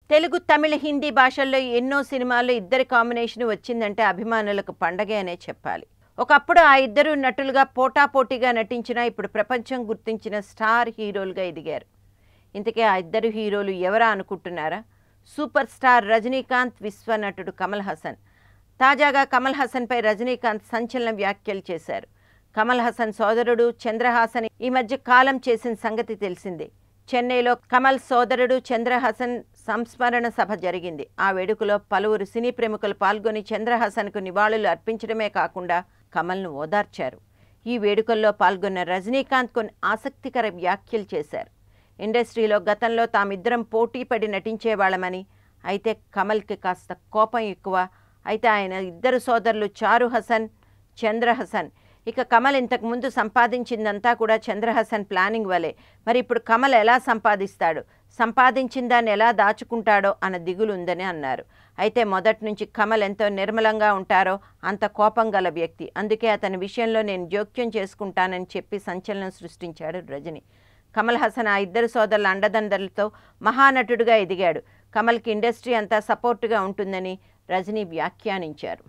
తెలుగు, తమిళ, హిందీ భాషల్లో ఎన్నో సినిమాల్లో ఇద్దరి కాంబినేషన్ వచ్చిందంటే అభిమానులకు పండగే అనే చెప్పాలి. ఒకప్పుడు ఆ ఇద్దరు నటులుగా పోటాపోటీగా నటించినా ఇప్పుడు ప్రపంచం గుర్తించిన స్టార్ హీరోలుగా ఎదిగారు. ఇంతకీ ఆ ఇద్దరు హీరోలు ఎవరా అనుకుంటున్నారా? సూపర్ స్టార్ రజనీకాంత్, విశ్వ నటుడు కమల్ హాసన్. తాజాగా కమల్ హాసన్పై రజనీకాంత్ సంచలన వ్యాఖ్యలు చేశారు. కమల్ హాసన్ సోదరుడు చంద్రహాసన్ ఈ మధ్య కాలం చేసిన సంగతి తెలిసిందే. చెన్నైలో కమల్ సోదరుడు చంద్రహాసన్ సంస్మరణ సభ జరిగింది. ఆ వేడుకలో పలువురు సినీ ప్రముఖులు పాల్గొని చంద్రహాసన్కు నివాళులు అర్పించడమే కాకుండా కమల్ను ఓదార్చారు. ఈ వేడుకల్లో పాల్గొన్న రజనీకాంత్ కొన్ని ఆసక్తికర వ్యాఖ్యలు చేశారు. ఇండస్ట్రీలో గతంలో తామిద్దరం పోటీ పడి నటించేవాళ్ళమని, అయితే కమల్కి కాస్త కోపం ఎక్కువ. అయితే ఆయన ఇద్దరు సోదరులు చారు హసన్, చంద్రహసన్. ఇక కమల్ ఇంతకుముందు సంపాదించిందంతా కూడా చంద్రహసన్ ప్లానింగ్ వలే. మరి ఇప్పుడు కమల్ ఎలా సంపాదిస్తాడు, సంపాదించిన దాన్ని ఎలా దాచుకుంటాడో అన్న దిగులు ఉందని అన్నారు. అయితే మొదటి నుంచి కమల్ ఎంతో నిర్మలంగా ఉంటారో అంత కోపం గల వ్యక్తి. అందుకే అతని విషయంలో నేను జోక్యం చేసుకుంటానని చెప్పి సంచలనం సృష్టించాడు రజనీ. కమల్ హాసన్ ఆ ఇద్దరు సోదరుల అండదండలతో మహానటుడుగా ఎదిగాడు. కమల్కి ఇండస్ట్రీ అంతా సపోర్టుగా ఉంటుందని రజనీ వ్యాఖ్యానించారు.